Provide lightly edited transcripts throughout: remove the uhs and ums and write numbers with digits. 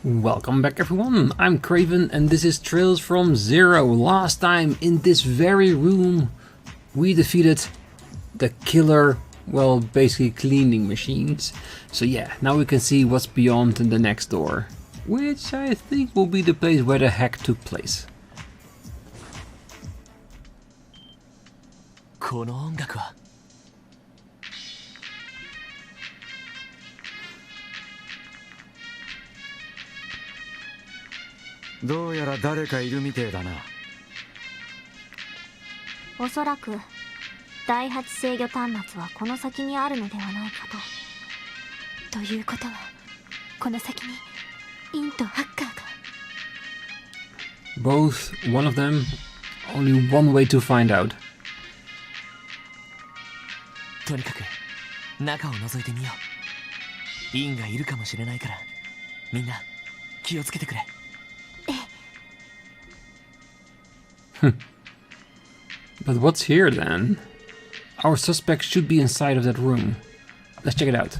Welcome back everyone, I'm Craven and this is Trails from Zero. Last time in this very room we defeated the killer, well, basically cleaning machines. So yeah, now we can see what's beyond in the next door, which I think will be the place where the hack took place. この音楽はどうやら誰かいるみてえだな。おそらく第8制御端末はこの先にあるのではないかと。ということはこの先にインとハッカーが。 Both, one of them, only one way to find out. とにかく中を覗いてみよう。インがいるかもしれないからみんな気をつけてくれ。But what's here then? Our suspect should be inside of that room. Let's check it out.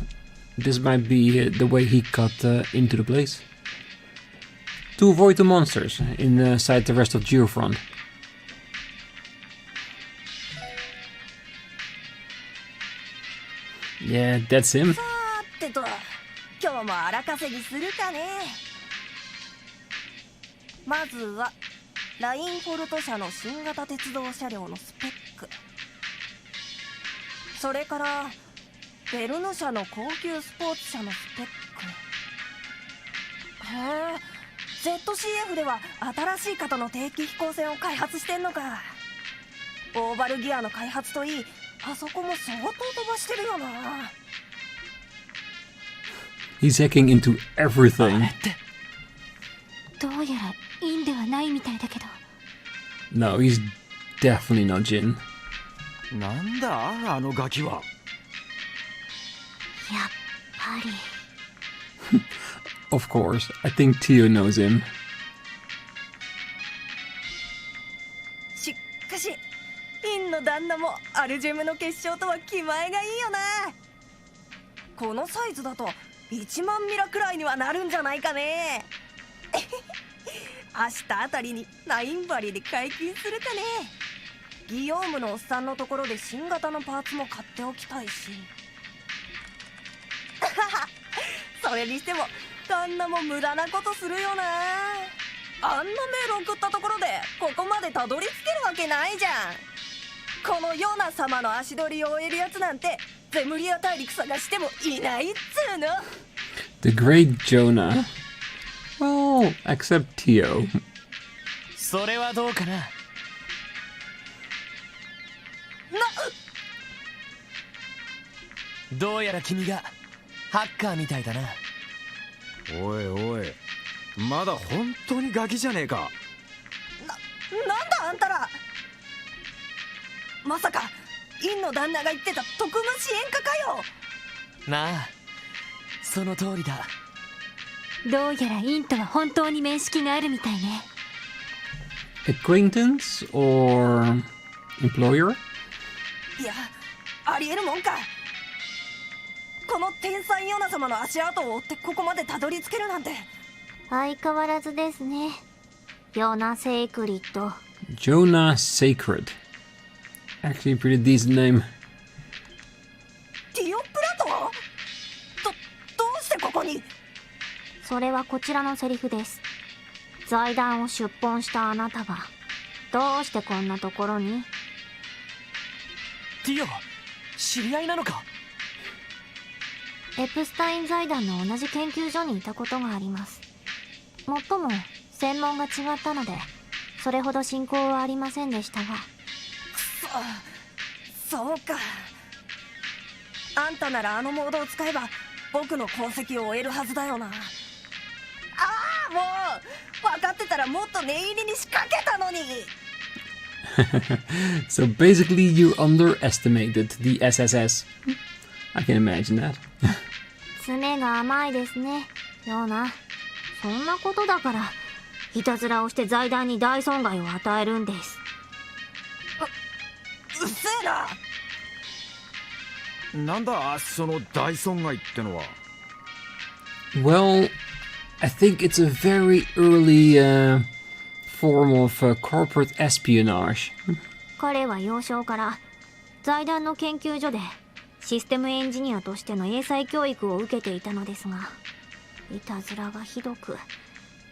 This might be the way he got into the place. To avoid the monsters inside the rest of Geofront. Yeah, that's him. さてと、今日も荒稼ぎするかね。まずはラインフォルト社の新型鉄道車両のスペック、それからベルヌ社の高級スポーツ車のスペック。へえ、ZCF では新しい型の定期飛行船を開発してんのか。オーバルギアの開発といい、あそこも相当飛ばしてるよな。 He's hacking into everything. どうやらインではないみたいだけど。 No, he's definitely not Jin. なんだあのガキは。やっぱり。Of course, I think Tio knows him. しかしインの旦那もアルジェムの結晶とは気前がいいよな。このサイズだと1万ミラくらいにはなるんじゃないかね。明日あたりにナインバリで解禁するかね。ギヨームのおっさんのところで新型のパーツも買っておきたいし。それにしても旦那も無駄なことするよな。あんなメール送ったところでここまでたどり着けるわけないじゃん。このヨナ様の足取りを追えるやつなんてゼムリア大陸探してもいないっつうの。 The Great Jonah. Well, except Tio. それはどうかな。どうやら君がハッカーみたいだな。おいおい、まだ本当にガキじゃねえか。なんだあんたら。まさかインの旦那が言ってた特務支援課かよ。なあ、その通りだ。どうやらインとは本当に面識があるみたいね。 Acquaintance or employer? いや、ありえるもんか。この天才ヨナ様の足跡を追ってここまでたどり着けるなんて。相変わらずですね。ヨナセイクリッド。 Jonah Sacred. Actually a pretty decent name. ティオプラトン？どうしてここに？それはこちらのセリフです。財団を出本したあなたがどうしてこんなところに？ティオ、知り合いなのか？エプスタイン財団の同じ研究所にいたことがあります。もっとも専門が違ったのでそれほど親交はありませんでしたが。そうか。あんたならあのモードを使えば僕の功績を追えるはずだよな。ああ、もう分かってたらもっと念入りに仕掛けたのに。So basically you underestimated the SSS. I can imagine that. 爪が甘いですね、ヨーナ。そんなことだからいたずらをして財団に大損害を与えるんです。うっせえな。なんだその大損害ってのは。Well, I think it's a very early form of corporate espionage. 彼は幼少から財団の研究所でシステムエンジニアとしての英才教育を受けていたのですが、いたずらがひどく、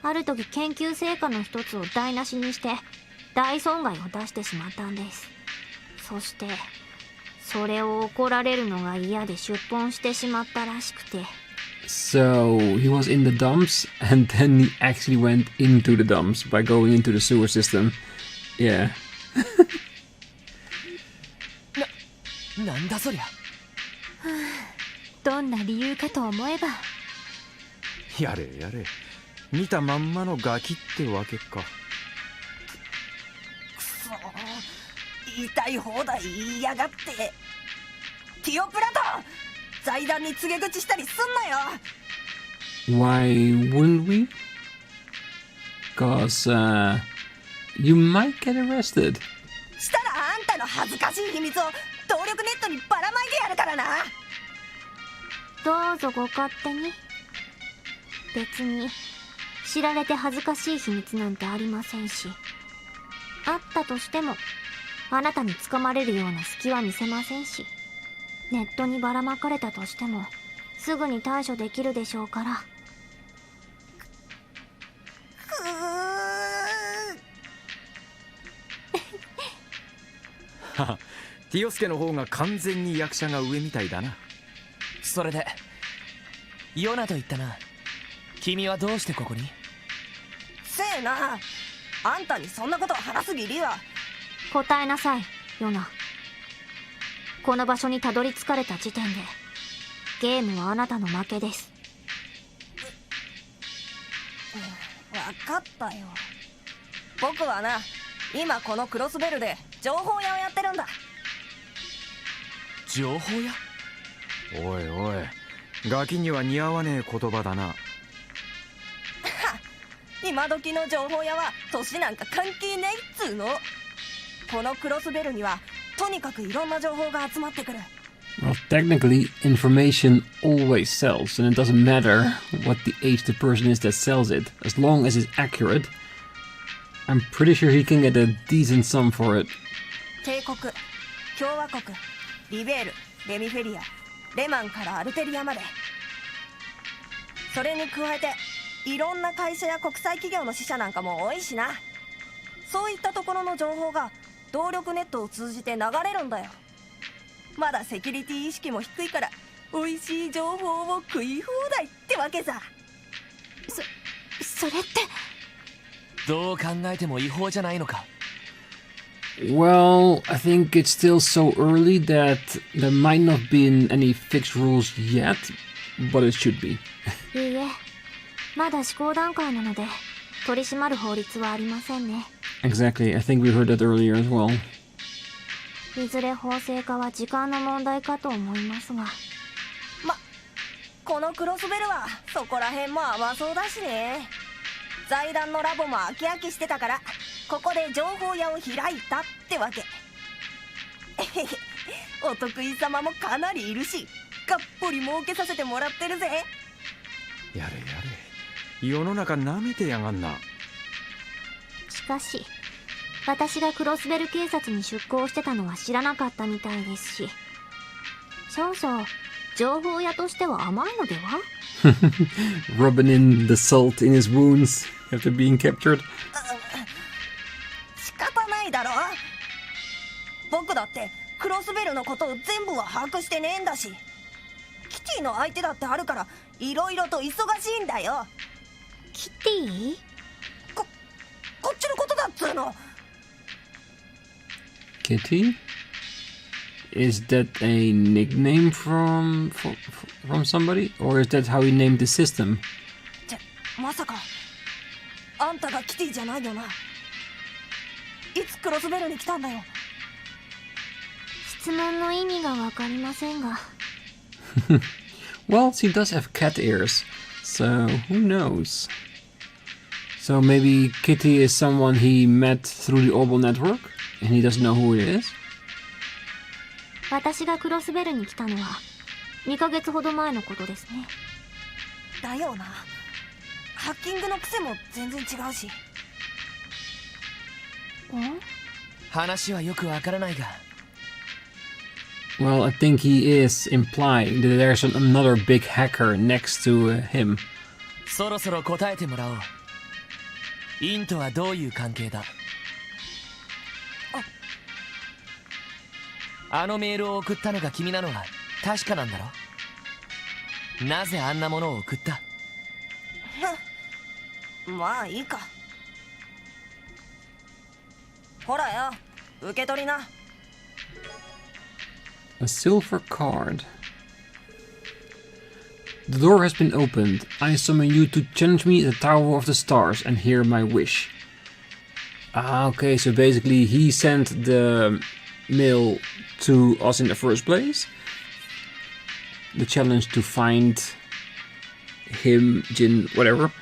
ある時研究成果の一つを台無しにして大損害を出してしまったんです。そしてそれを怒られるのが嫌で出奔してしまったらしくて。 So he was in the dumps and then he actually went into the dumps by going into the sewer system. Yeah. なんだそりゃ。どんな理由かと思えば。やれやれ、見たまんまのガキってわけか。くそー、言いたい放題言いやがって。ティオプラトン、財団に告げ口したりすんなよ。 Why wouldn't we? Cause you might get arrested. したらあんたの恥ずかしい秘密を動力ネットにばらまいてやるからな。どうぞご勝手に。別に知られて恥ずかしい秘密なんてありませんし、あったとしてもあなたにつかまれるような隙は見せませんし、ネットにばらまかれたとしてもすぐに対処できるでしょうから。はは、ティオスケの方が完全に役者が上みたいだな。それでヨナと言ったな。君はどうしてここに？せえな、あんたにそんなことを話す義理は。答えなさい、ヨナ。この場所にたどり着かれた時点でゲームはあなたの負けです。分かったよ。僕はな、今このクロスベルで情報屋をやってるんだ。情報屋？おいおい、ガキには似合わねえ言葉だな。今時の情報屋は年なんか関係ないっつうの。このクロスベルにはとにかくいろんな情報が集まってくる。 Well, technically, information always sells, and it doesn't matter what the age the person is that sells it, as long as it's accurate. I'm pretty sure he can get a decent sum for it. 帝国、共和国、リベール、レミフェリア、レマンからアルテリアまで。それに加えていろんな会社や国際企業の支社なんかも多いしな。そういったところの情報が動力ネットを通じて流れるんだよ。まだセキュリティ意識も低いから美味しい情報を食い放題ってわけさ。それって。どう考えても違法じゃないのか。 Well, I think it's still so early that there might not be any fixed rules yet, but it should be. いいえ、まだ試行段階なので取り締まる法律はありませんね。 Exactly, I think we heard that earlier as well. いずれ法制化は時間の問題かと思いますが。このクロスベルはそこらへんも甘そうだしね。財団のラボも飽き飽きしてたからここで情報屋を開いたってわけ。お得意様もかなりいるし、がっぽり儲けさせてもらってるぜ。やれやれ、世の中なめてやがんな。しかし私がクロスベル警察に出向してたのは知らなかったみたいですし、少々情報屋としては甘いのでは？ Rubbing in the salt in his wounds after being captured. 仕方ないだろ。僕だってクロスベルのことを全部は把握してねえんだし、キティの相手だってあるからいろいろと忙しいんだよ。キティ？こっちのことだっつうの。Kitty? Is that a nickname from somebody? Or is that how he named the system? まさかあんたがキティじゃないよな。いつクロスベルに来たんだよ。質問の意味がわかりませんが。Well, she does have cat ears, so who knows? So maybe Kitty is someone he met through the Orbital network, and he doesn't know who it is? 私がクロスベルに来たのは2ヶ月ほど前のことですね。だよな。ハッキングの癖も全然違うし。話はよくわからないが。 Well, I think he is implying that there's another big hacker next to him. そろそろ答えてもらおう。インとはどういう関係だ？あのメールを送ったのが君なのは確かなんだろ？なぜあんなものを送った？まあいいか。ほらよ、受け取りな。A silver card. The door has been opened. I summon you to challenge me at the Tower of the Stars and hear my wish. Ah, okay, so basically he sent the mail to us in the first place. The challenge to find him, Jin, whatever.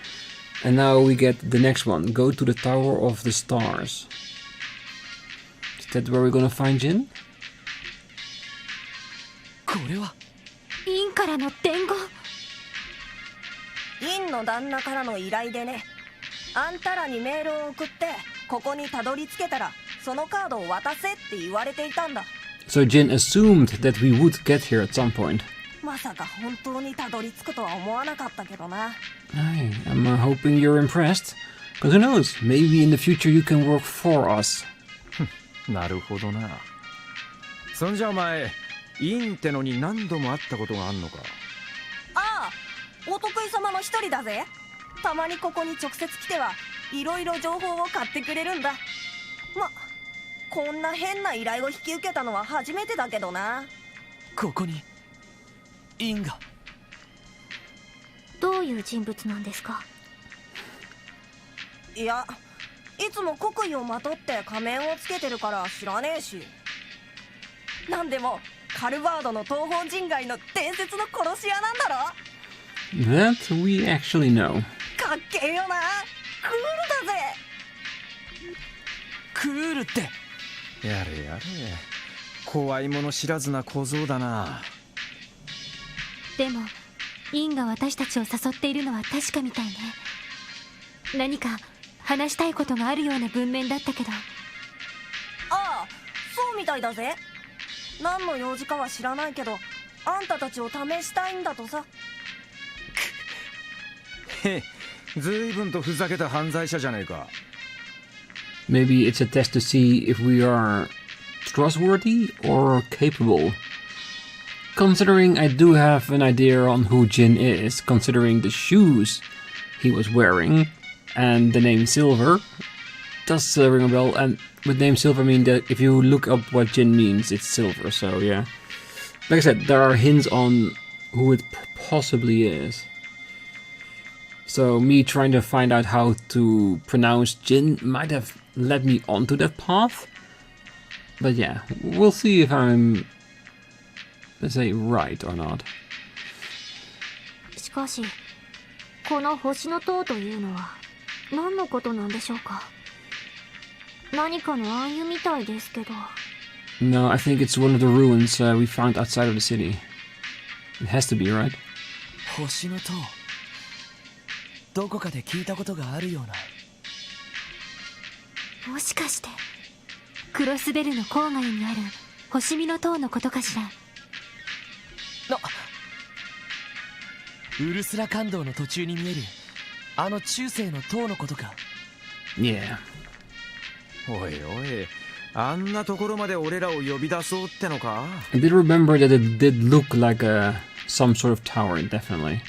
And now we get the next one. Go to the Tower of the Stars. Is that where we're gonna find Jin? これはインからの伝言。インの旦那からの依頼でね。あんたらにメールを送ってここにたどり着けたらそのカードを渡せって言われていたんだ。 So Jin assumed that we would get here at some point. まさか本当にたどり着くとは思わなかったけどな。 Hey, I'm hoping you're impressed. Because who knows, maybe in the future you can work for us. なるほどな。そんじゃお前インってのに何度も会ったことがあんのか？ああ、お得意様の一人だぜ。たまにここに直接来てはいろいろ情報を買ってくれるんだ。ま、こんな変な依頼を引き受けたのは初めてだけどな。ここにインが。どういう人物なんですか？いや、いつも国威をまとって仮面をつけてるから知らねえし。なんでもカルバードの東方人街の伝説の殺し屋なんだろ。 That we actually know. かっけえよな。クールだぜ。クールって。やれやれ、怖いもの知らずな小僧だな。でもインが私たちを誘っているのは確かみたいね。何か話したいことがあるような文面だったけど。ああ、そうみたいだぜ。何の用事かは知らないけどあんたたちを試したいんだとさ。へ、ずいぶんとふざけた犯罪者じゃねえか。 Maybe it's a test to see if we are trustworthy or capable. Considering I do have an idea on who Jin is, considering the shoes he was wearing and the name Silver, does ring a bell. And with name Silver, I mean that if you look up what Jin means, it's silver. So yeah, like I said, there are hints on who it possibly is. So me trying to find out how to pronounce Jin might have led me onto that path. But yeah, we'll see if I'm, let's say, right or not. しかしこの星の塔というのは何のことなんでしょうか？何かの暗喩みたいですけど。 No, I think it's one of the ruins we found outside of the city. It has to be, right? 星の塔。どこかで聞いたことがあるような。もしかしてクロスベルの郊外にある星見の塔のことかしら。ウルスラ街道の途中に見えるあの中世の塔のことか。 Yeah. おいおい、あんなところまで俺らを呼び出そうってのか？ I did remember that it did look like some sort of tower, definitely.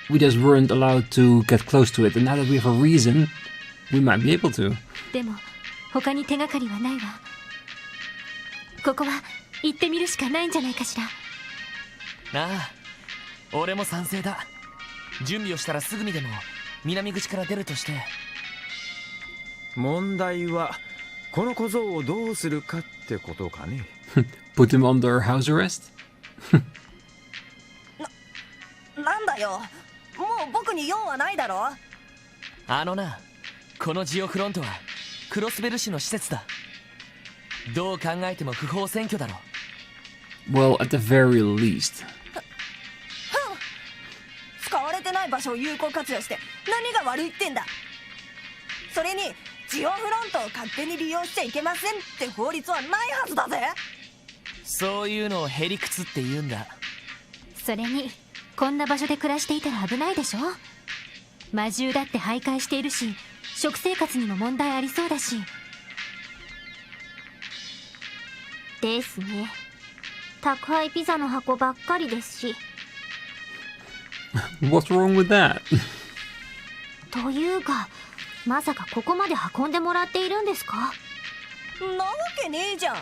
We just weren't allowed to get close to it, and now that we have a reason, we might be able to. でも他に手がかりはないわ。ここは行ってみるしかないんじゃないかしら。なあ、俺も賛成だ。準備をしたらすぐにでも南口から出るとして。問題はこの小僧をどうするかってことかね。Put him under house arrest? なんだよ、もう僕に用はないだろ。あのな、このジオフロントはクロスベル市の施設だ。どう考えても不法占拠だろ。 Well, at the very least. 使われてない場所を有効活用して何が悪いってんだ。それにジオフロントを勝手に利用しちゃいけませんって法律はないはずだぜ。そういうのをへりくつって言うんだ。それにこんな場所で暮らしていたら危ないでしょ。魔獣だって徘徊しているし、食生活にも問題ありそうだし。ですね。宅配ピザの箱ばっかりですし。What's wrong with that? というか、まさかここまで運んでもらっているんですか？なわけねえじゃん。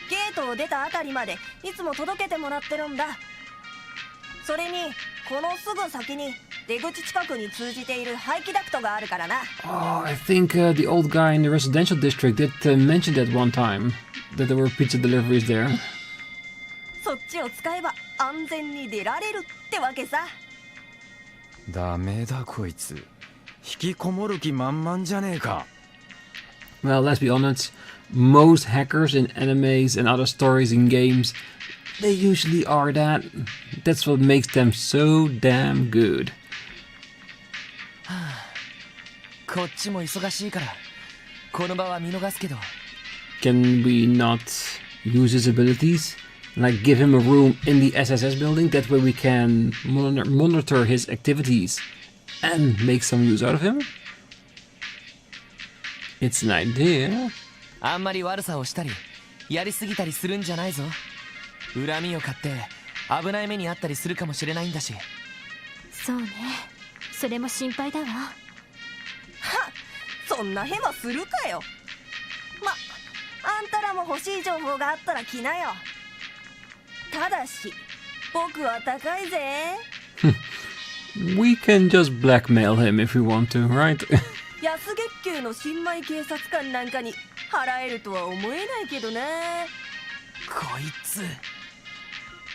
ゲートを出たあたりまでいつも届けてもらってるんだ。それにこのすぐ先に出口近くに通じている排気ダクトがあるからな。Oh, I think the old guy in the residential district did mention that one time, that there were pizza deliveries there. そっちを使えば安全に出られるってわけさ。ダメだこいつ、引きこもる気満々じゃねえか。 Well, let's be honest, most hackers in animes and other stories in games, they usually are that. That's what makes them so damn good. こっちも忙しいからこの場は見逃すけど。 Can we not use his abilities? Like give him a room in the SSS building, that way we can monitor his activities and make some use out of him? It's an idea. あんまり悪さをしたりやりすぎたりするんじゃないぞ。恨みを買って危ない目にあったりするかもしれないんだし。そうね、それも心配だわ。はっ、そんなヘマするかよ。ま、あんたらも欲しい情報があったら来なよ。ただし僕は高いぜ。We can just blackmail him if we want to, right? 安月給の新米警察官なんかに払えるとは思えないけどな。こいつ。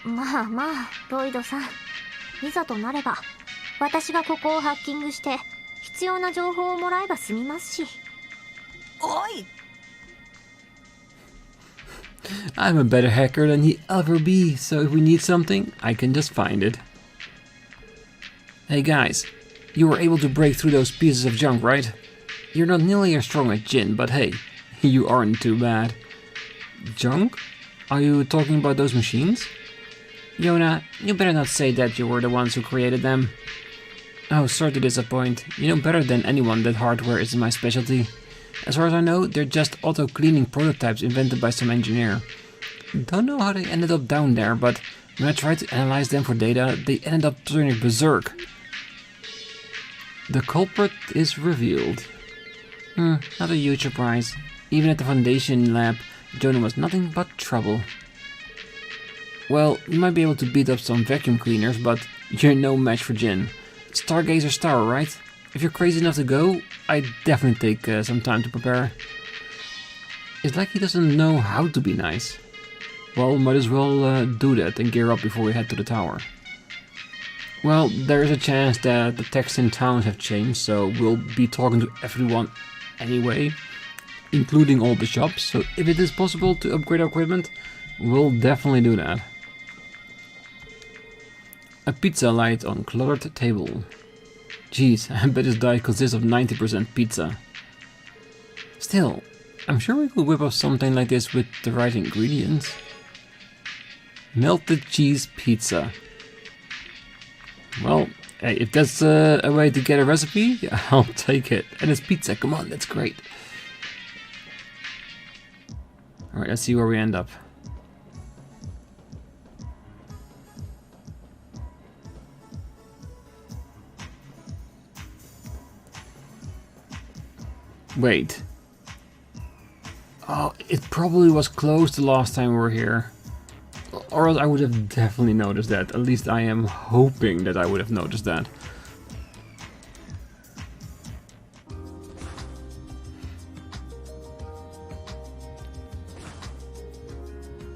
まあまあ、ロイドさん、いざとなれば私がここをハッキングして必要な情報をもらえば済みますし。おい、 I'm a better hacker than he'll ever be, so if we need something, I can just find it. Hey guys, you were able to break through those pieces of junk, right? You're not nearly as strong as Jin, but hey, you aren't too bad. Junk? Are you talking about those machines? Yona, you better not say that you were the ones who created them. Oh, sorry to disappoint. You know better than anyone that hardware isn't my specialty. As far as I know, they're just auto-cleaning prototypes invented by some engineer. Don't know how they ended up down there, but when I tried to analyze them for data, they ended up turning berserk. The culprit is revealed. Not a huge surprise. Even at the Foundation lab, Jonah was nothing but trouble. Well, you might be able to beat up some vacuum cleaners, but you're no match for Jin. Stargazer Star, right? If you're crazy enough to go, I'd definitely take some time to prepare. It's like he doesn't know how to be nice. Well, might as well do that and gear up before we head to the tower. Well, there is a chance that the texts in towns have changed, so we'll be talking to everyone anyway, including all the shops, so if it is possible to upgrade our equipment, we'll definitely do that. A pizza light on cluttered table. Jeez, I bet this diet consists of 90% pizza. Still, I'm sure we could whip up something like this with the right ingredients. Melted cheese pizza. Well, hey, if that's a way to get a recipe, I'll take it. And it's pizza, come on, that's great. Alright, let's see where we end up. Wait. Oh, it probably was closed the last time we were here. Or else I would have definitely noticed that. At least I am hoping that I would have noticed that.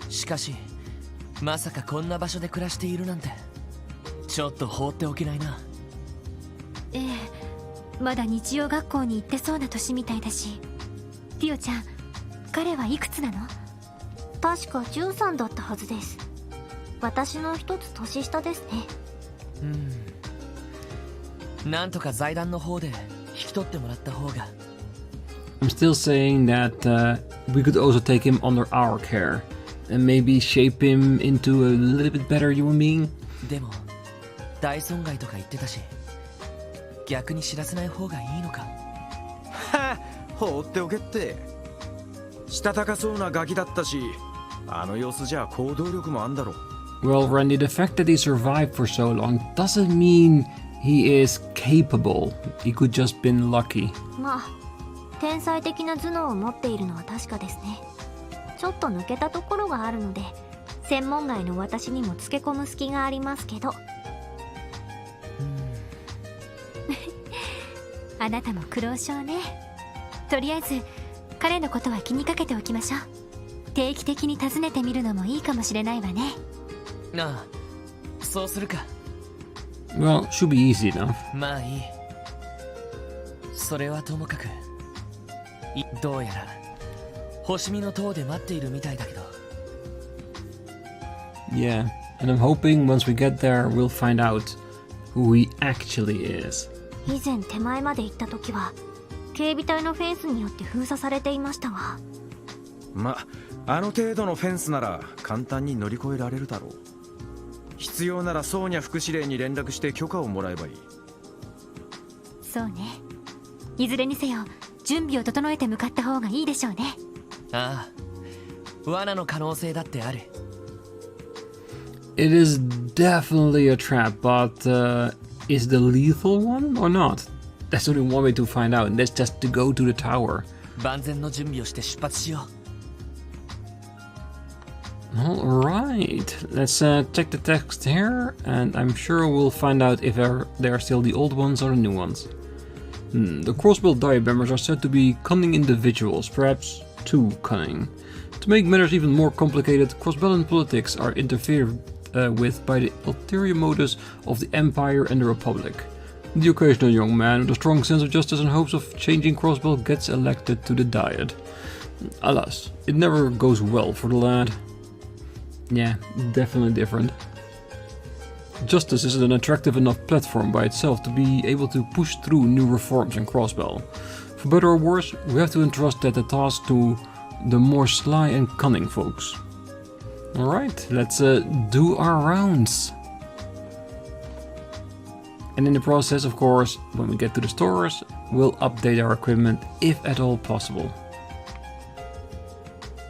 Shikashi, まさかこんな場所で暮らしているなんて。ちょっと放っておけないな。ええ、まだ日曜学校に行ってそうな年みたいだし。リオちゃん、彼はいくつなの？確か13だったはずです。私の一つ年下ですね。なんとか財団の方で引き取ってもらった方が。 I'm still saying that we could also take him under our care and maybe shape him into a little bit better human being. でも大損害とか言ってたし、逆に知らせない方がいいのか。はっ、放っておけって。したたかそうなガキだったし、あの様子じゃ行動力もあんだろ。 Well, Randy, the fact that he survived for so long doesn't mean he is capable. He could just been lucky. まあ天才的な頭脳を持っているのは確かですね。ちょっと抜けたところがあるので専門外の私にもつけ込む隙がありますけど。あなたも苦労症ね。とりあえず彼のことは気にかけておきましょう。定期的に訪ねてみるのもいいかもしれないわね。ああ、そうするか。 Well, should be easy enough. まあいい。それはともかく、どうやら星見の塔で待っているみたいだけど。 Yeah, and I'm hoping once we get there we'll find out who he actually is. 以前手前まで行った時は警備隊のフェンスによって封鎖されていましたわ。ま、あの程度のフェンスなら簡単に乗り越えられるだろう。必要ならソーニャ副司令に連絡して許可をもらえばいい。そうね。いずれにせよ準備を整えて向かった方がいいでしょうね。ああ、罠の可能性だってある。 It is definitely a trap, but is the lethal one or not? There's only one way to find out, and that's just to go to the tower. 万全の準備をして出発しよう。 Alright, let's check the text here, and I'm sure we'll find out if they are still the old ones or the new ones. The Crossbell diabombers are said to be cunning individuals, perhaps too cunning. To make matters even more complicated, Crossbellian politics are interfered with by the ulterior motives of the Empire and the Republic. The occasional young man with a strong sense of justice and hopes of changing Crossbell gets elected to the Diet. Alas, it never goes well for the lad. Yeah, definitely different. Justice isn't an attractive enough platform by itself to be able to push through new reforms in Crossbell. For better or worse, we have to entrust that task to the more sly and cunning folks. Alright, let's do our rounds. And in the process, of course, when we get to the stores, we'll update our equipment if at all possible.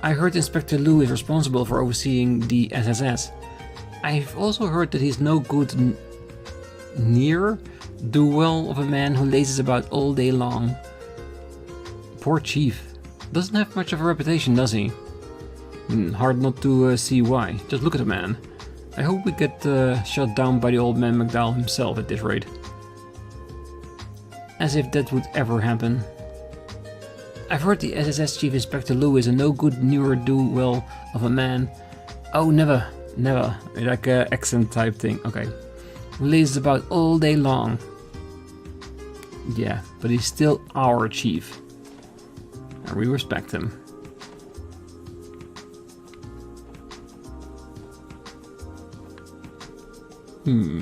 I heard Inspector Liu is responsible for overseeing the SSS. I've also heard that he's no good ne'er-do-well of a man who lazes about all day long. Poor Chief. Doesn't have much of a reputation, does he? Hard not to see why. Just look at the man. I hope we get shut down by the old man McDowell himself at this rate. As if that would ever happen. I've heard the SSS Chief Inspector Liu is a no-good ne'er-do-well of a man. Oh, never. Like a accent type thing. Okay. Lazes about all day long. Yeah, but he's still our chief. And we respect him.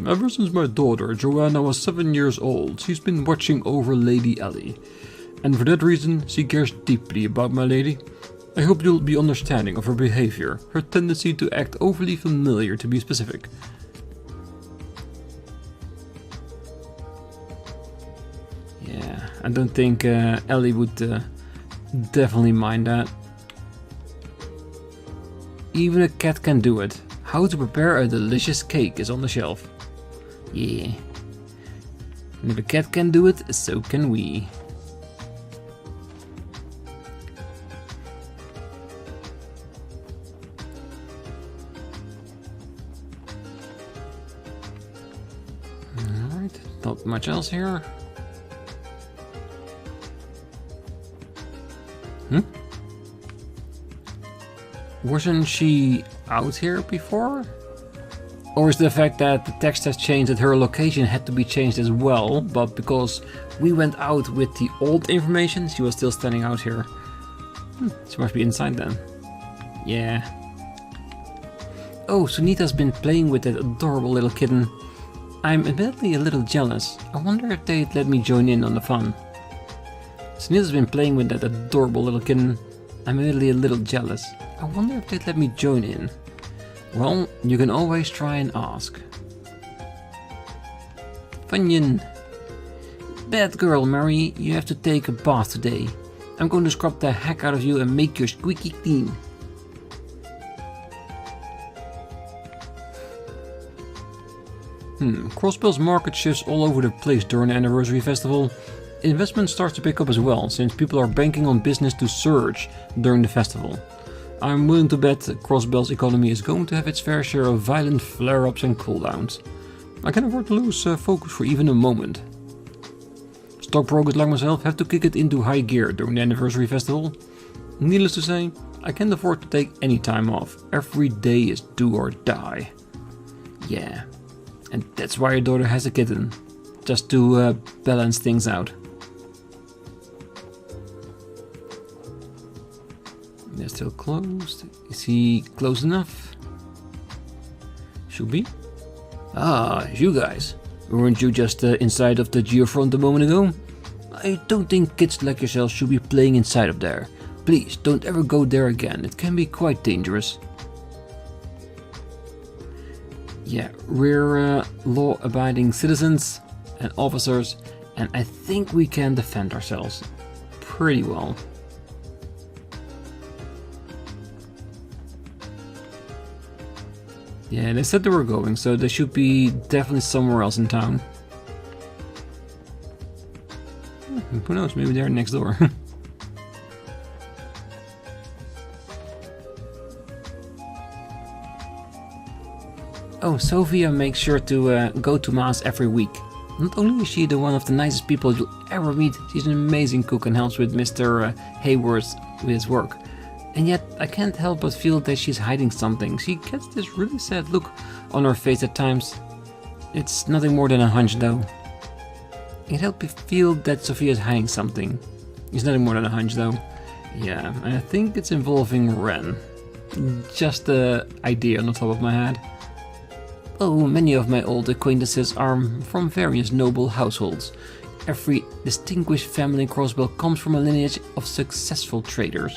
Ever since my daughter Joanna was 7 years old, she's been watching over Lady Ellie. And for that reason, she cares deeply about my lady. I hope you'll be understanding of her behavior, her tendency to act overly familiar to be specific. Yeah, I don't think Ellie would definitely mind that. Even a cat can do it. How to prepare a delicious cake is on the shelf. Yeah. And if a cat can do it, so can we. Alright, not much else here. Wasn't she out here before? Or is the fact that the text has changed that her location had to be changed as well, but because we went out with the old information, she was still standing out here? She must be inside then. Yeah. Oh, Sunita's been playing with that adorable little kitten. I'm admittedly a little jealous. I wonder if they'd let me join in on the fun. Sneel's been playing with that adorable little kitten. I'm admittedly a little jealous. I wonder if they'd let me join in. Well, you can always try and ask. Funyun. Bad girl, Mary. You have to take a bath today. I'm going to scrub the heck out of you and make you squeaky clean. Crossbell's market shifts all over the place during the anniversary festival. Investment starts to pick up as well, since people are banking on business to surge during the festival. I'm willing to bet Crossbell's economy is going to have its fair share of violent flare-ups and cooldowns. I can't afford to lose focus for even a moment. Stockbrokers like myself have to kick it into high gear during the anniversary festival. Needless to say, I can't afford to take any time off. Every day is do or die. Yeah, and that's why your daughter has a kitten. Just to balance things out. They're still closed. Is he close enough? Should be. Ah, you guys. Weren't you just inside of the geofront a moment ago? I don't think kids like yourself should be playing inside of there. Please, don't ever go there again. It can be quite dangerous. Yeah, we're law-abiding citizens and officers, and I think we can defend ourselves pretty well. Yeah, they said they were going, so they should be definitely somewhere else in town. Who knows, maybe they're next door. Oh, Sophia makes sure to go to Mass every week. Not only is she one of the nicest people you'll ever meet, she's an amazing cook and helps with Mr. Hayworth with his work. And yet, I can't help but feel that she's hiding something. She gets this really sad look on her face at times. It's nothing more than a hunch though. It helps me feel that Sophia's hiding something. It's nothing more than a hunch though. Yeah, I think it's involving Ren. Just the idea on the top of my head. Oh, many of my old acquaintances are from various noble households. Every distinguished family in Crossbell comes from a lineage of successful traders.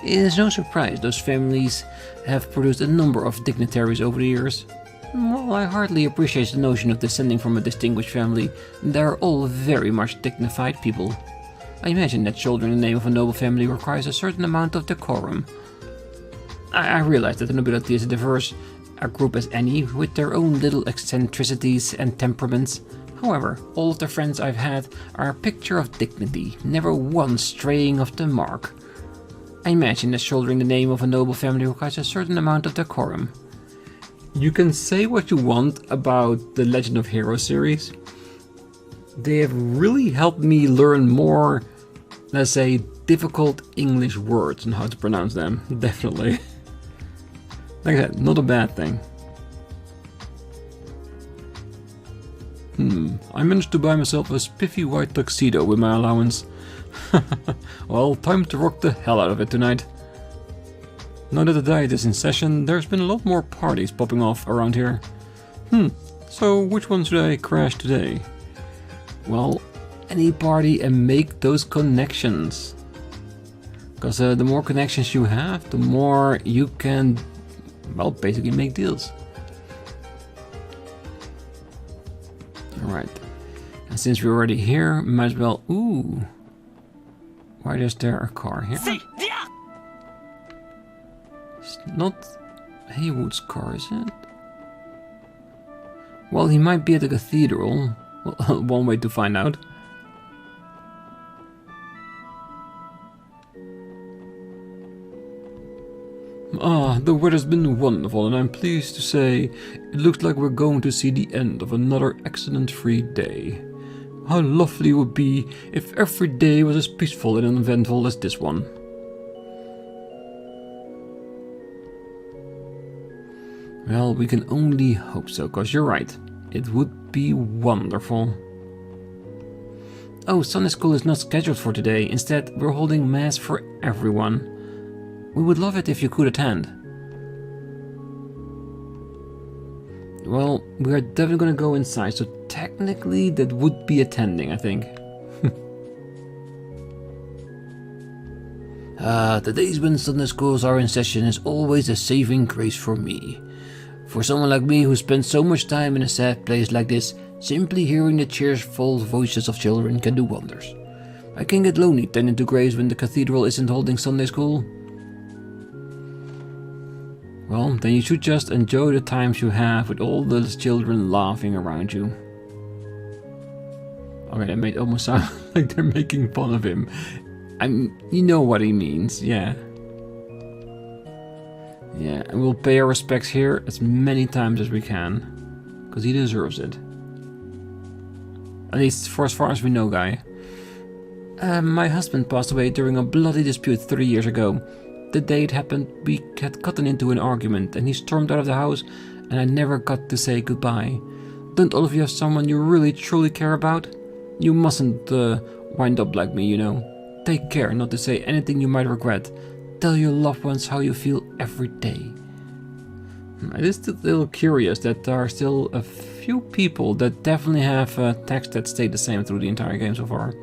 It is no surprise those families have produced a number of dignitaries over the years. While I hardly appreciate the notion of descending from a distinguished family, they are all very much dignified people. I imagine that shouldering the name of a noble family requires a certain amount of decorum. I realize that the nobility is diverse, a group as any, with their own little eccentricities and temperaments. However, all of the friends I've had are a picture of dignity, never once straying off the mark. I imagine that shouldering the name of a noble family requires a certain amount of decorum. You can say what you want about the Legend of Heroes series. They have really helped me learn more, let's say, difficult English words and how to pronounce them. Definitely. Like I said, not a bad thing. I managed to buy myself a spiffy white tuxedo with my allowance. Well, time to rock the hell out of it tonight. Now that the diet is in session, there's been a lot more parties popping off around here. So which one should I crash today? Well, any party and make those connections. Because the more connections you have, the more you can, well, basically make deals. Alright. And since we're already here, might as well... Ooh. Why is there a car here? It's not Haywood's car, is it? Well, he might be at the cathedral. Well, one way to find out. The weather's been wonderful, and I'm pleased to say it looks like we're going to see the end of another accident-free day. How lovely it would be if every day was as peaceful and uneventful as this one. Well, we can only hope so, cause you're right. It would be wonderful. Oh, Sunday school is not scheduled for today. Instead, we're holding mass for everyone. We would love it if you could attend. Well, we are definitely gonna go inside, so technically that would be attending, I think. The days when Sunday schools are in session is always a saving grace for me. For someone like me who spends so much time in a sad place like this, simply hearing the cheerful voices of children can do wonders. I can get lonely tending to graves when the cathedral isn't holding Sunday school. Well, then you should just enjoy the times you have with all the children laughing around you. Okay, that made almost sound like they're making fun of him. You know what he means, yeah. Yeah, and we'll pay our respects here as many times as we can. Because he deserves it. At least for as far as we know, guy. My husband passed away during a bloody dispute 3 years ago. The day it happened, we had gotten into an argument and he stormed out of the house and I never got to say goodbye. Don't all of you have someone you really truly care about? You mustn't wind up like me, you know. Take care not to say anything you might regret. Tell your loved ones how you feel every day. It is a little curious that there are still a few people that definitely have text that stay the same through the entire game so far.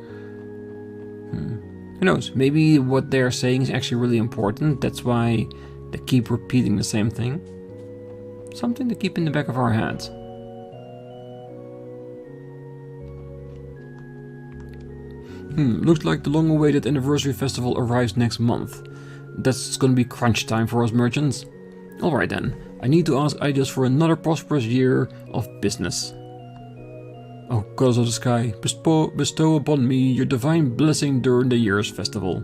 Who knows, maybe what they're saying is actually really important, that's why they keep repeating the same thing. Something to keep in the back of our heads. Looks like the long-awaited anniversary festival arrives next month. That's gonna be crunch time for us merchants. Alright then, I need to ask Eidos for another prosperous year of business. Oh gods of the sky, bestow upon me your divine blessing during the year's festival.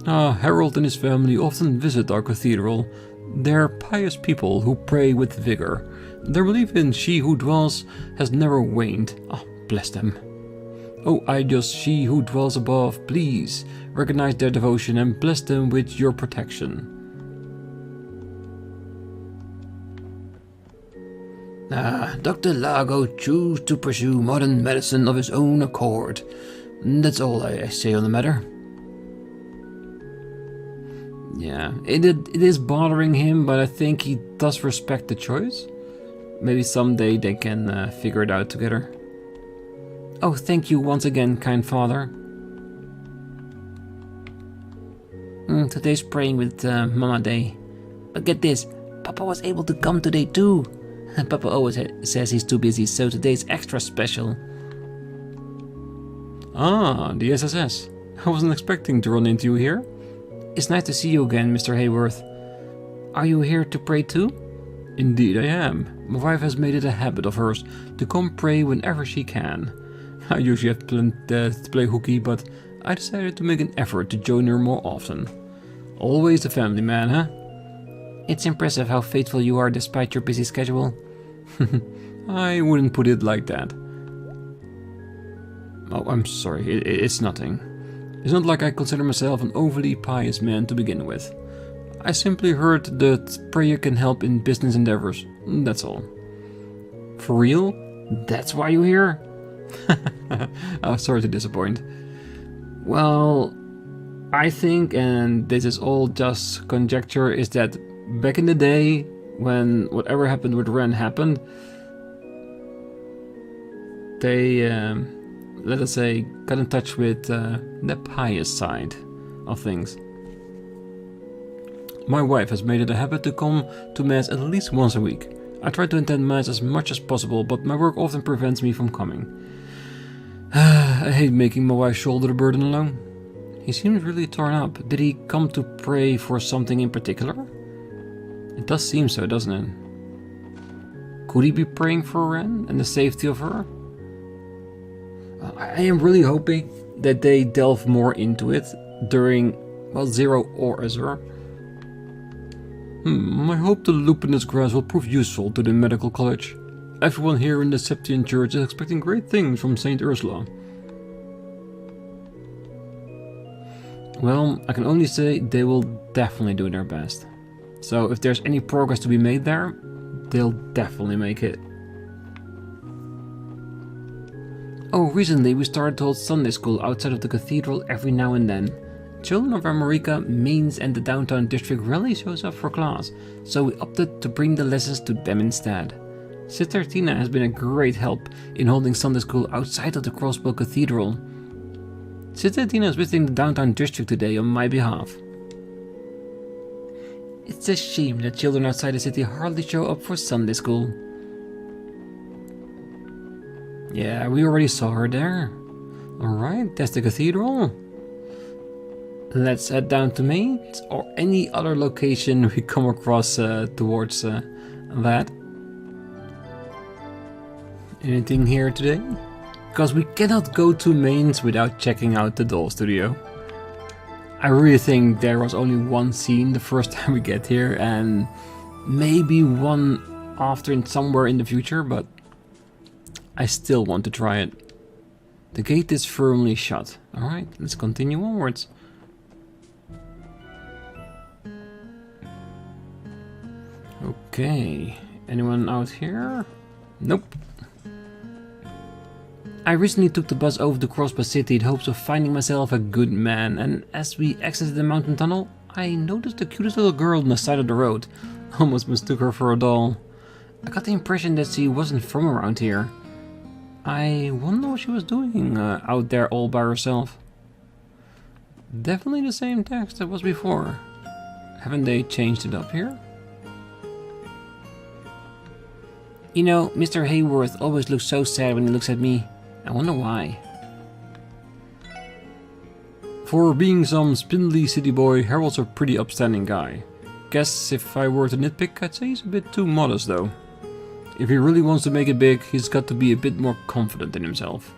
Harold and his family often visit our cathedral. They're pious people who pray with vigor. Their belief in she who dwells has never waned. Bless them. Oh, Eidos, she who dwells above, please recognize their devotion and bless them with your protection. Dr. Lago chose to pursue modern medicine of his own accord. That's all I say on the matter. Yeah, it is bothering him, but I think he does respect the choice. Maybe someday they can figure it out together. Oh, thank you once again, kind father. Today's praying with Mama Day. But get this, Papa was able to come today too. Papa always says he's too busy, so today's extra special. The SSS. I wasn't expecting to run into you here. It's nice to see you again, Mr. Hayworth. Are you here to pray too? Indeed I am. My wife has made it a habit of hers to come pray whenever she can. I usually have to play hooky, but I decided to make an effort to join her more often. Always a family man, huh? It's impressive how faithful you are despite your busy schedule. I wouldn't put it like that. Oh, I'm sorry, it's nothing. It's not like I consider myself an overly pious man to begin with. I simply heard that prayer can help in business endeavors, that's all. For real? That's why you're here? Oh, sorry to disappoint. Well, I think, and this is all just conjecture, is that back in the day, when whatever happened with Ren happened, they, let us say, got in touch with the pious side of things. My wife has made it a habit to come to Mass at least once a week. I try to attend Mass as much as possible, but my work often prevents me from coming. I hate making my wife shoulder the burden alone. He seems really torn up. Did he come to pray for something in particular? It does seem so, doesn't it? Could he be praying for Ren and the safety of her? I am really hoping that they delve more into it during, well, Zero or Azure. I hope the lupinous grass will prove useful to the medical college. Everyone here in the Septian Church is expecting great things from Saint Ursula. Well, I can only say they will definitely do their best. So if there's any progress to be made there, they'll definitely make it. Oh, recently we started to hold Sunday school outside of the cathedral every now and then. children of America, Mainz and the downtown district rarely shows up for class, so we opted to bring the lessons to them instead. Sister Tina has been a great help in holding Sunday school outside of the Crossbell Cathedral. Sister Tina is visiting the downtown district today on my behalf. It's a shame that children outside the city hardly show up for Sunday school. Yeah, we already saw her there. Alright, that's the cathedral. Let's head down to Mainz or any other location we come across towards that. Anything here today? Because we cannot go to Mainz without checking out the doll studio. I really think there was only one scene the first time we get here, and maybe one after in somewhere in the future, but I still want to try it. The gate is firmly shut. Alright, let's continue onwards. Okay, anyone out here? Nope. I recently took the bus over to Crossbell City in hopes of finding myself a good man, and as we exited the mountain tunnel, I noticed the cutest little girl on the side of the road. Almost mistook her for a doll. I got the impression that she wasn't from around here. I wonder what she was doing out there all by herself. Definitely the same text that was before. Haven't they changed it up here? You know, Mr. Hayworth always looks so sad when he looks at me. I wonder why. For being some spindly city boy, Harold's a pretty upstanding guy. Guess if I were to nitpick, I'd say he's a bit too modest though. If he really wants to make it big, he's got to be a bit more confident in himself.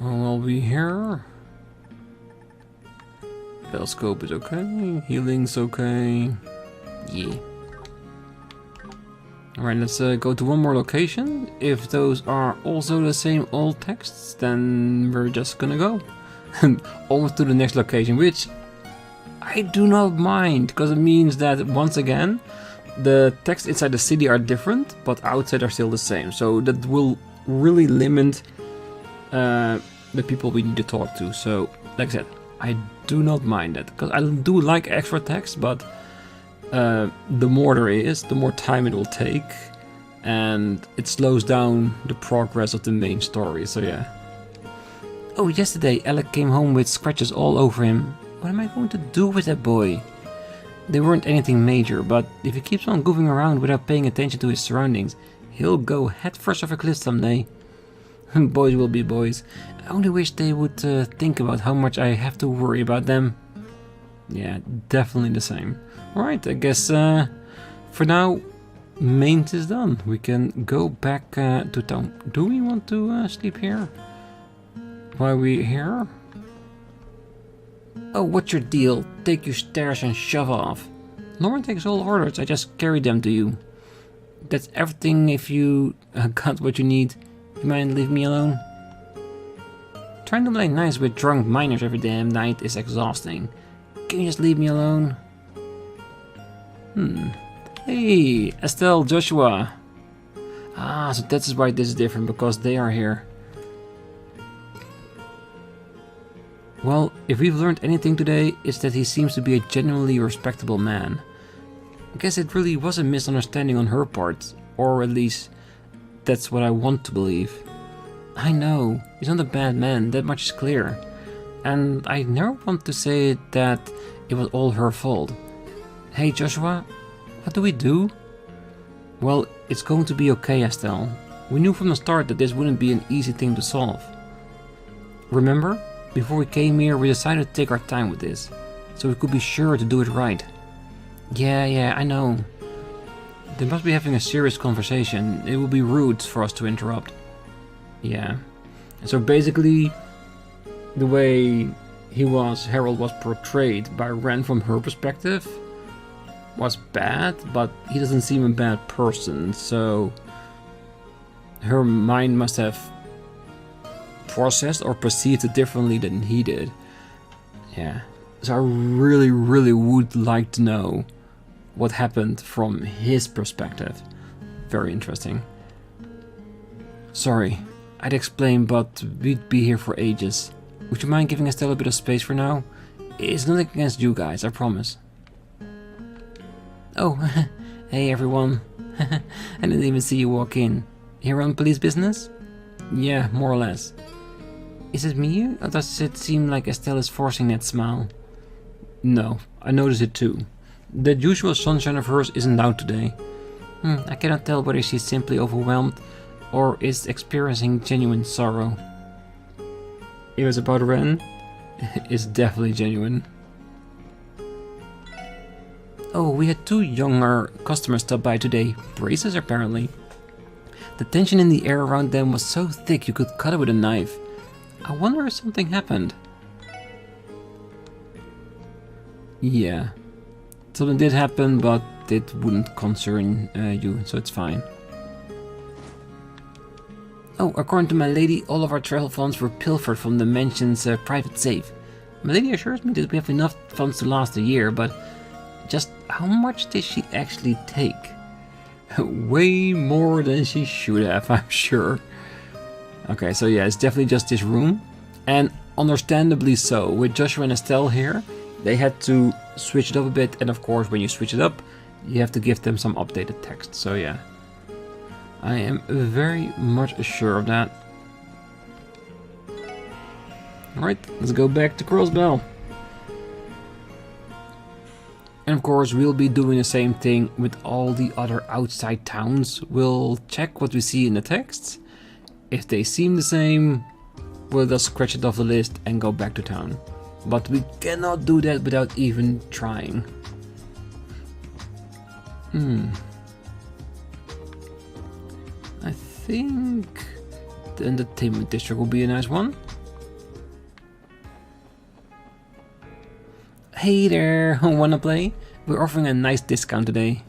I'll be here. Bell scope is okay, healing's okay. Yeah. Alright, let's go to one more location. If those are also the same old texts, then we're just gonna go. Over to the next location, which I do not mind, because it means that once again, the texts inside the city are different, but outside are still the same. So that will really limit the people we need to talk to. So, like I said, I do not mind that, because I do like extra text, but the more there is, the more time it will take, and it slows down the progress of the main story, so yeah. Oh, yesterday Alec came home with scratches all over him. What am I going to do with that boy? They weren't anything major, but if he keeps on goofing around without paying attention to his surroundings, he'll go headfirst off a cliff someday. Boys will be boys. I only wish they would think about how much I have to worry about them. Yeah, definitely the same. Alright, I guess for now, Mainz is done. We can go back to town. Do we want to sleep here? While we're here? Oh, what's your deal? Take your stairs and shove off. Lauren takes all orders, I just carry them to you. That's everything. If you got what you need, you mind leave me alone? Trying to play nice with drunk minors every damn night is exhausting. Can you just leave me alone? Hey, Estelle, Joshua. Ah, so that's why this is different, because they are here. Well, if we've learned anything today, it's that he seems to be a genuinely respectable man. I guess it really was a misunderstanding on her part, or at least that's what I want to believe. I know, he's not a bad man, that much is clear. And I never want to say that it was all her fault. Hey Joshua, what do we do? Well, it's going to be okay, Estelle. We knew from the start that this wouldn't be an easy thing to solve. Remember? Before we came here, we decided to take our time with this, so we could be sure to do it right. Yeah, I know. They must be having a serious conversation. It would be rude for us to interrupt. Yeah. And so basically, the way Harold was portrayed by Ren from her perspective was bad, but he doesn't seem a bad person, so her mind must have processed or perceived it differently than he did. Yeah. So I really would like to know what happened from his perspective. Very interesting. Sorry, I'd explain, but we'd be here for ages. Would you mind giving Estelle a bit of space for now? It's nothing against you guys, I promise. Oh, hey everyone. I didn't even see you walk in. Here on police business? Yeah, more or less. Is it me, or does it seem like Estelle is forcing that smile? No, I notice it too. That usual sunshine of hers isn't out today. I cannot tell whether she's simply overwhelmed or is experiencing genuine sorrow. It was about Ren. It's definitely genuine. Oh, we had 2 younger customers stop by today. Braces, apparently. The tension in the air around them was so thick you could cut it with a knife. I wonder if something happened. Yeah. Something did happen, but it wouldn't concern you, so it's fine. Oh, according to my lady, all of our travel funds were pilfered from the mansion's private safe. My lady assures me that we have enough funds to last a year, but just how much did she actually take? Way more than she should have, I'm sure. Okay, so yeah, it's definitely just this room. And understandably so, with Joshua and Estelle here, they had to switch it up a bit. And of course, when you switch it up, you have to give them some updated text. So yeah, I am very much sure of that. Alright, let's go back to Crossbell. And of course, we'll be doing the same thing with all the other outside towns. We'll check what we see in the texts. If they seem the same, we'll just scratch it off the list and go back to town. But we cannot do that without even trying. I think the entertainment district will be a nice one. Hey there, wanna play? We're offering a nice discount today.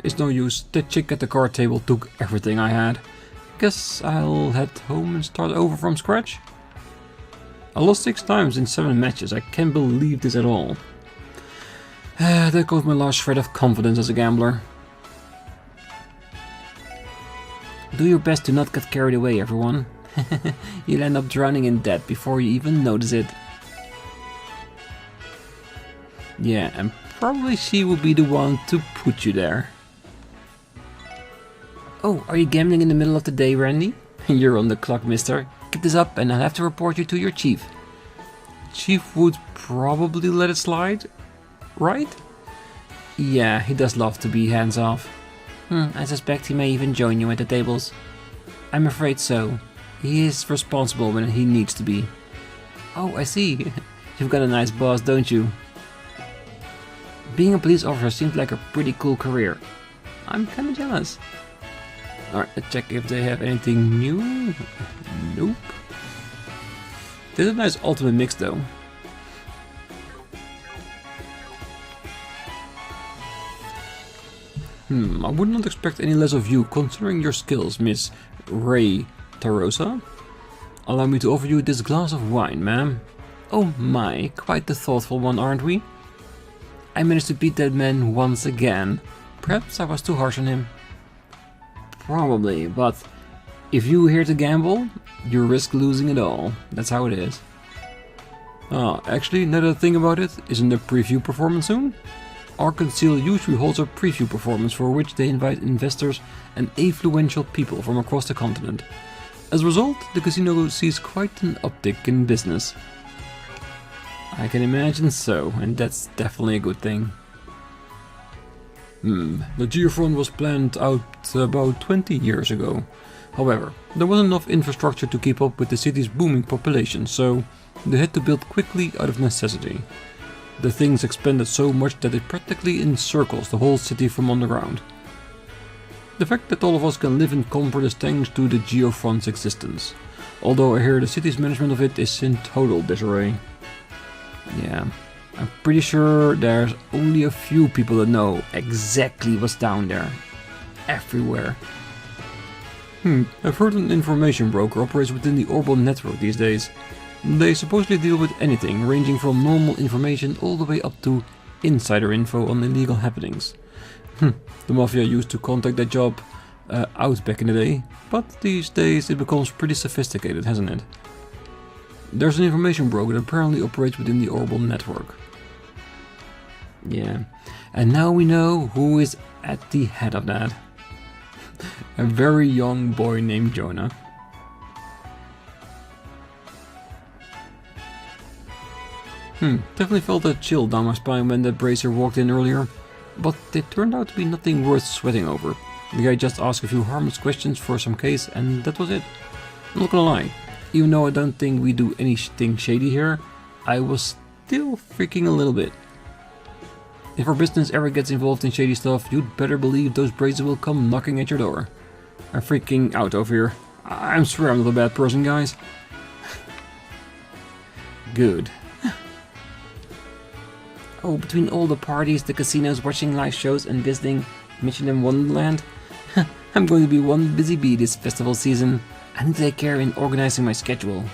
It's no use. The chick at the card table took everything I had. Guess I'll head home and start over from scratch. I lost 6 times in 7 matches. I can't believe this at all. There goes my last shred of confidence as a gambler. Do your best to not get carried away, everyone. You'll end up drowning in debt before you even notice it. Yeah, and probably she will be the one to put you there. Oh, are you gambling in the middle of the day, Randy? You're on the clock, mister. Get this up and I'll have to report you to your chief. Chief would probably let it slide, right? Yeah, he does love to be hands off. I suspect he may even join you at the tables. I'm afraid so. He is responsible when he needs to be. Oh, I see. You've got a nice boss, don't you? Being a police officer seems like a pretty cool career. I'm kinda jealous. Alright, let's check if they have anything new. Nope. This is a nice ultimate mix though. I would not expect any less of you considering your skills, Miss Ray Tarosa. Allow me to offer you this glass of wine, ma'am. Oh my, quite the thoughtful one, aren't we? I managed to beat that man once again. Perhaps I was too harsh on him. Probably, but if you're here to gamble, you risk losing it all. That's how it is. Actually, now that I think about it, isn't the preview performance soon? Arkansas usually holds a preview performance for which they invite investors and influential people from across the continent. As a result, the casino sees quite an uptick in business. I can imagine so, and that's definitely a good thing. The geofront was planned out about 20 years ago. However, there wasn't enough infrastructure to keep up with the city's booming population, so they had to build quickly out of necessity. The thing's expanded so much that it practically encircles the whole city from underground. The fact that all of us can live in comfort is thanks to the geofront's existence, although I hear the city's management of it is in total disarray. Yeah, I'm pretty sure there's only a few people that know exactly what's down there. Everywhere. I've heard an information broker operates within the Orbital network these days. They supposedly deal with anything, ranging from normal information all the way up to insider info on illegal happenings. The Mafia used to contact that job out back in the day, but these days it becomes pretty sophisticated, hasn't it? There's an information broker that apparently operates within the Orbital network. Yeah, and now we know who is at the head of that. A very young boy named Jonah. Definitely felt a chill down my spine when that bracer walked in earlier, but it turned out to be nothing worth sweating over. The guy just asked a few harmless questions for some case, and that was it. I'm not gonna lie, even though I don't think we do anything shady here, I was still freaking a little bit. If our business ever gets involved in shady stuff, you'd better believe those bracers will come knocking at your door. I'm freaking out over here. I swear I'm not a bad person, guys. Good. Oh, between all the parties, the casinos, watching live shows and visiting Mission in Wonderland, I'm going to be one busy bee this festival season. I need to take care in organizing my schedule.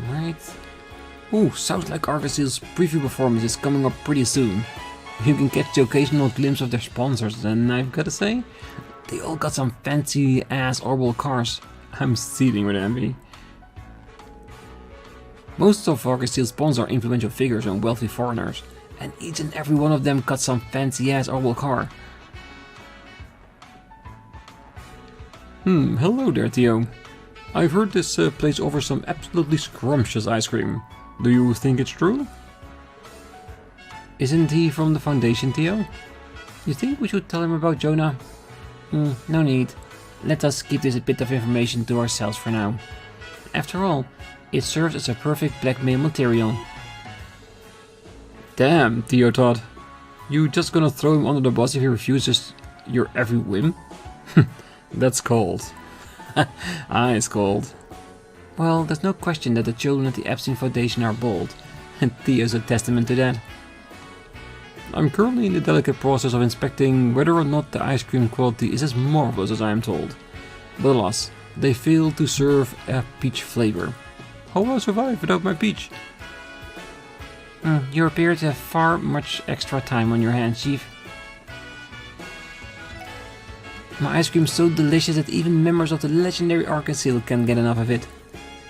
Alright. Ooh, sounds like Argoseal's preview performance is coming up pretty soon. You can catch the occasional glimpse of their sponsors, and I've gotta say, they all got some fancy ass orbital cars. I'm seething with envy. Most of Argoseal's sponsors are influential figures and wealthy foreigners, and each and every one of them got some fancy ass orbital car. Hello there, Theo. I've heard this place offers some absolutely scrumptious ice cream. Do you think it's true? Isn't he from the Foundation, Theo? You think we should tell him about Jonah? No need. Let us keep this bit of information to ourselves for now. After all, it serves as a perfect blackmail material. Damn, Theo thought. You just gonna throw him under the bus if he refuses your every whim? That's cold. Ice cold. Well, there's no question that the children at the Epstein Foundation are bold, and Theo's a testament to that. I'm currently in the delicate process of inspecting whether or not the ice cream quality is as marvelous as I am told. But alas, they fail to serve a peach flavor. How will I survive without my peach? You appear to have far much extra time on your hands, Chief. My ice cream is so delicious that even members of the legendary Argoseal can't get enough of it.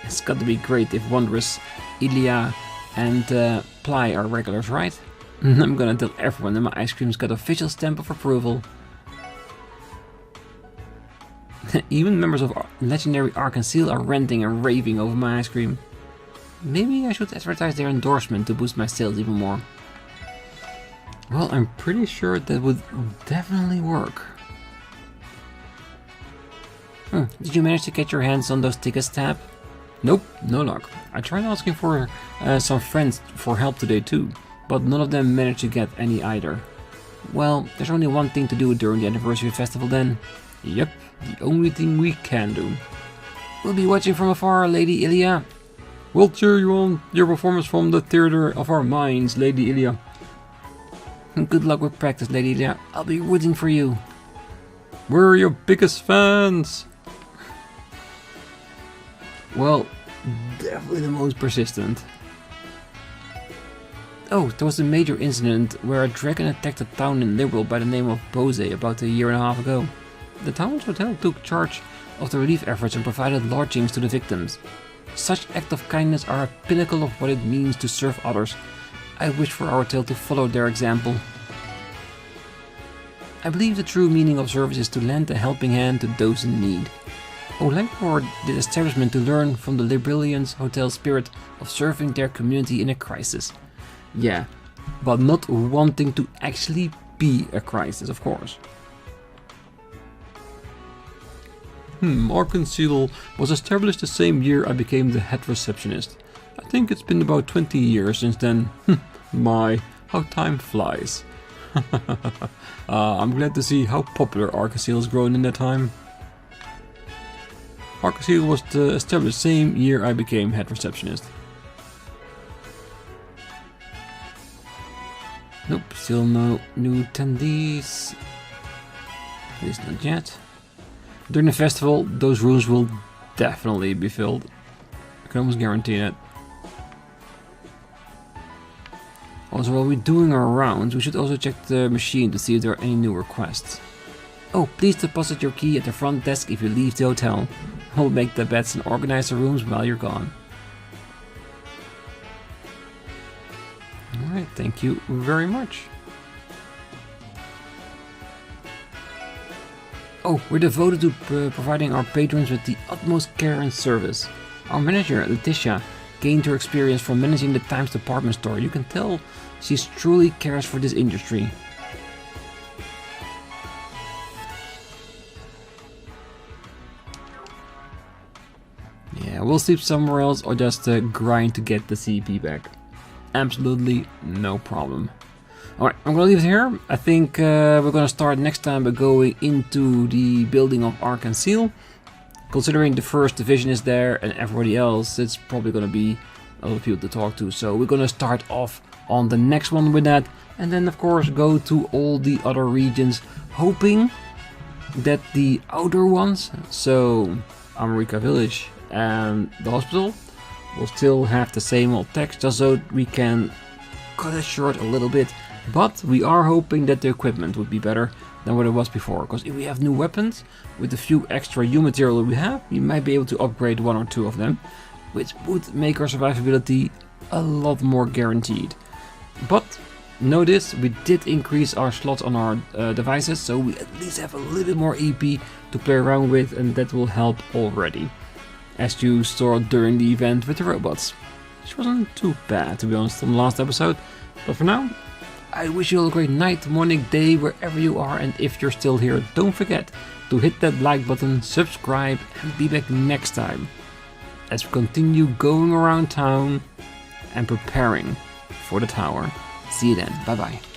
It's got to be great if Wondrous, Ilya and Ply are regulars, right? I'm gonna tell everyone that my ice cream's got official stamp of approval. Even members of legendary Argoseal are ranting and raving over my ice cream. Maybe I should advertise their endorsement to boost my sales even more. Well, I'm pretty sure that would definitely work. Did you manage to get your hands on those tickets, Tab? Nope, no luck. I tried asking for some friends for help today too, but none of them managed to get any either. Well, there's only one thing to do during the anniversary festival then. Yep, the only thing we can do. We'll be watching from afar, Lady Ilya. We'll cheer you on your performance from the theater of our minds, Lady Ilya. Good luck with practice, Lady Ilya. I'll be rooting for you. We're your biggest fans. Well, definitely the most persistent. Oh, there was a major incident where a dragon attacked a town in Liberal by the name of Bose about a year and a half ago. The town's hotel took charge of the relief efforts and provided lodgings to the victims. Such acts of kindness are a pinnacle of what it means to serve others. I wish for our hotel to follow their example. I believe the true meaning of service is to lend a helping hand to those in need. I would like for the establishment to learn from the Librilians' hotel spirit of serving their community in a crisis. Yeah, but not wanting to actually be a crisis, of course. Argoseal was established the same year I became the head receptionist. I think it's been about 20 years since then. My, how time flies. I'm glad to see how popular Argoseal has grown in that time. Argoseal was established the same year I became head receptionist. Nope, still no new attendees. At least not yet. During the festival, those rooms will definitely be filled. I can almost guarantee that. Also, while we're doing our rounds, we should also check the machine to see if there are any new requests. Oh, please deposit your key at the front desk if you leave the hotel. I'll make the beds and organize the rooms while you're gone. Alright, thank you very much. Oh, we're devoted to providing our patrons with the utmost care and service. Our manager, Letitia, gained her experience from managing the Times department store. You can tell she truly cares for this industry. Yeah, we'll sleep somewhere else or just grind to get the CP back. Absolutely no problem. Alright, I'm gonna leave it here. I think we're gonna start next time by going into the building of Ark and Seal. Considering the first division is there and everybody else, it's probably gonna be a lot of people to talk to. So we're gonna start off on the next one with that. And then of course go to all the other regions, hoping that the outer ones, so America Village and the hospital, will still have the same old text, just so we can cut it short a little bit. But we are hoping that the equipment would be better than what it was before, because if we have new weapons with the few extra U material that we have, we might be able to upgrade 1 or 2 of them, which would make our survivability a lot more guaranteed. But notice we did increase our slots on our devices, so we at least have a little bit more EP to play around with, and that will help already, as you saw during the event with the robots, which wasn't too bad to be honest from the last episode. But for now, I wish you all a great night, morning, day, wherever you are, and if you're still here, don't forget to hit that like button, subscribe, and be back next time as we continue going around town and preparing for the tower. See you then, bye bye.